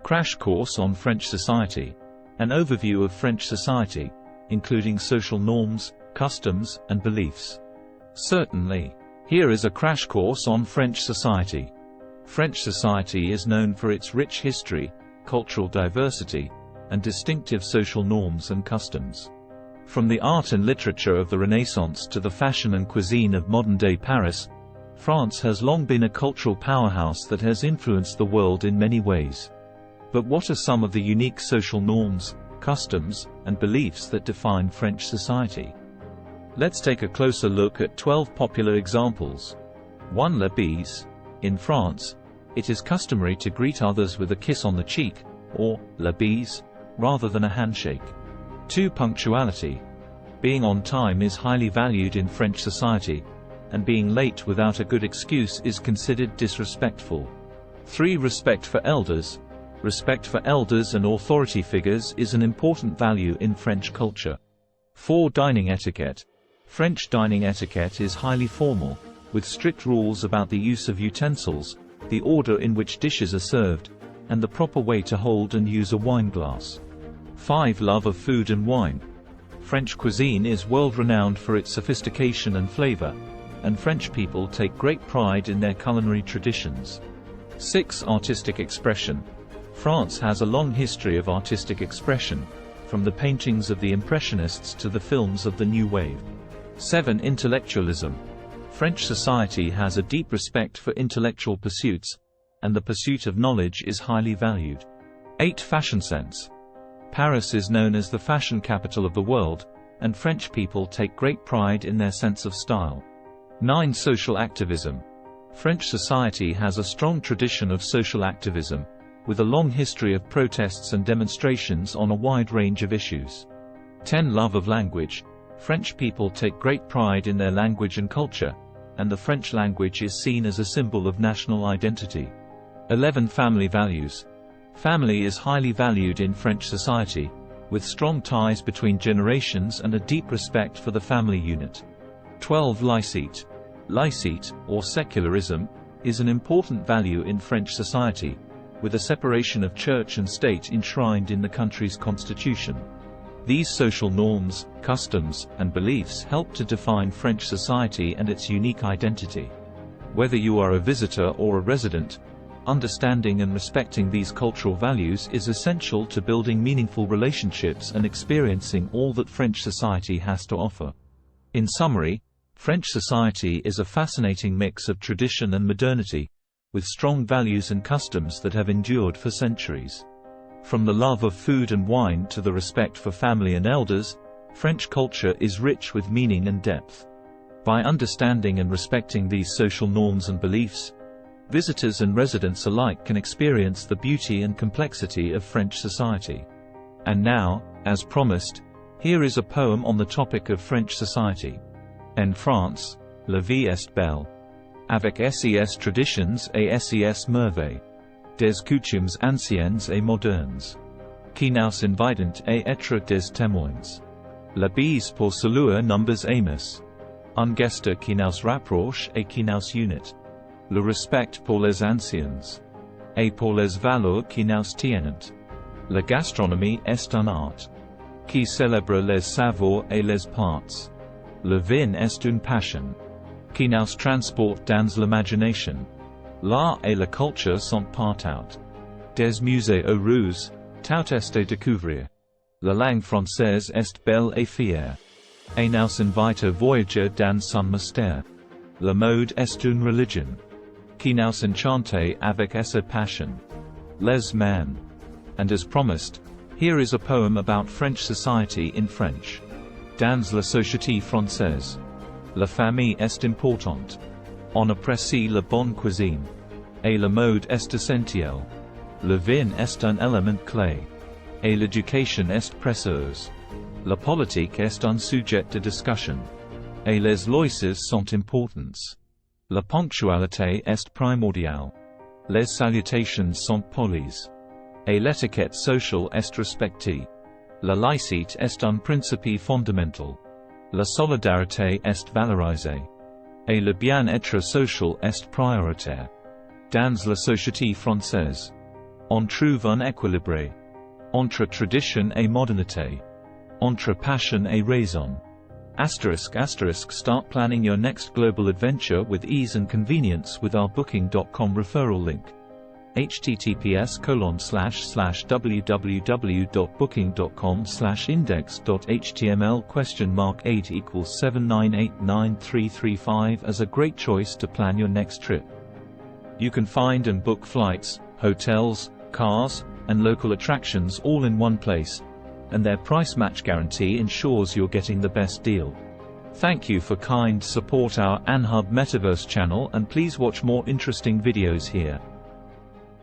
Crash course on French society. An overview of French society, including social norms, customs, and beliefs. Certainly. Here is a crash course on French society. French society is known for its rich history, cultural diversity, and distinctive social norms and customs. From the art and literature of the Renaissance to the fashion and cuisine of modern-day Paris, France has long been a cultural powerhouse that has influenced the world in many ways. But what are some of the unique social norms, customs, and beliefs that define French society? Let's take a closer look at 12 popular examples. 1. Le Bise. In France, it is customary to greet others with a kiss on the cheek, or la bise, rather than a handshake. 2. Punctuality. Being on time is highly valued in French society, and being late without a good excuse is considered disrespectful. 3. Respect for elders. Respect for elders and authority figures is an important value in French culture. 4. Dining etiquette. French dining etiquette is highly formal, with strict rules about the use of utensils, the order in which dishes are served, and the proper way to hold and use a wine glass. 5. Love of food and wine. French cuisine is world-renowned for its sophistication and flavor, and French people take great pride in their culinary traditions. 6. Artistic expression. France has a long history of artistic expression, from the paintings of the Impressionists to the films of the New Wave. 7. Intellectualism. French society has a deep respect for intellectual pursuits, and the pursuit of knowledge is highly valued. 8. Fashion sense. Paris is known as the fashion capital of the world, and French people take great pride in their sense of style. 9. Social activism. French society has a strong tradition of social activism, with a long history of protests and demonstrations on a wide range of issues. 10. Love of language. French people take great pride in their language and culture, and the French language is seen as a symbol of national identity. 11. Family values. Family is highly valued in French society, with strong ties between generations and a deep respect for the family unit. 12. Licete. Licete, or secularism, is an important value in French society, with a separation of church and state enshrined in the country's constitution. These social norms, customs, and beliefs help to define French society and its unique identity. Whether you are a visitor or a resident, understanding and respecting these cultural values is essential to building meaningful relationships and experiencing all that French society has to offer. In summary, French society is a fascinating mix of tradition and modernity, with strong values and customs that have endured for centuries. From the love of food and wine to the respect for family and elders, French culture is rich with meaning and depth. By understanding and respecting these social norms and beliefs, visitors and residents alike can experience the beauty and complexity of French society. And now, as promised, here is a poem on the topic of French society. En France, la vie est belle. Avec ses traditions et ses merveilles. Des coutumes anciennes et modernes. Qui nous invitent à être des témoins. La bise pour saluer numbers amis. Un geste qui nous rapproche et qui nous unit. Le respect pour les anciens. Et pour les valeurs qui nous tiennent. La gastronomie est un art. Qui célèbre les savoirs et les parts. Le vin est une passion. Qui nous transporte dans l'imagination. L'art et la culture sont partout. Des musées heureux, tout est à découvrir. La langue française est belle et fière. Et nous invite à voyager dans son mystère. La mode est une religion. Qui nous enchante avec sa passion. Les man. And as promised, here is a poem about French society in French. Dans la société française. La famille est importante. On apprécie la bonne cuisine. Et la mode est essentielle. Le vin est un élément clé. Et l'éducation est précieuse. La politique est un sujet de discussion. Et les lois sont importantes. La ponctualité est primordiale. Les salutations sont polies. Et l'étiquette sociale est respectée. La licite est un principe fondamental. La solidarité est valorisée. Et le bien-être social est prioritaire. Dans la société française. On trouve un équilibre. Entre tradition et modernité. Entre passion et raison. ***, start planning your next global adventure with ease and convenience with our Booking.com referral link. https://www.booking.com/index.html?8 equals 7989335 as a great choice to plan your next trip. You can find and book flights, hotels, cars, and local attractions all in one place, and their price match guarantee ensures you're getting the best deal. Thank you for kind support our AnHub Metaverse channel, and please watch more interesting videos here.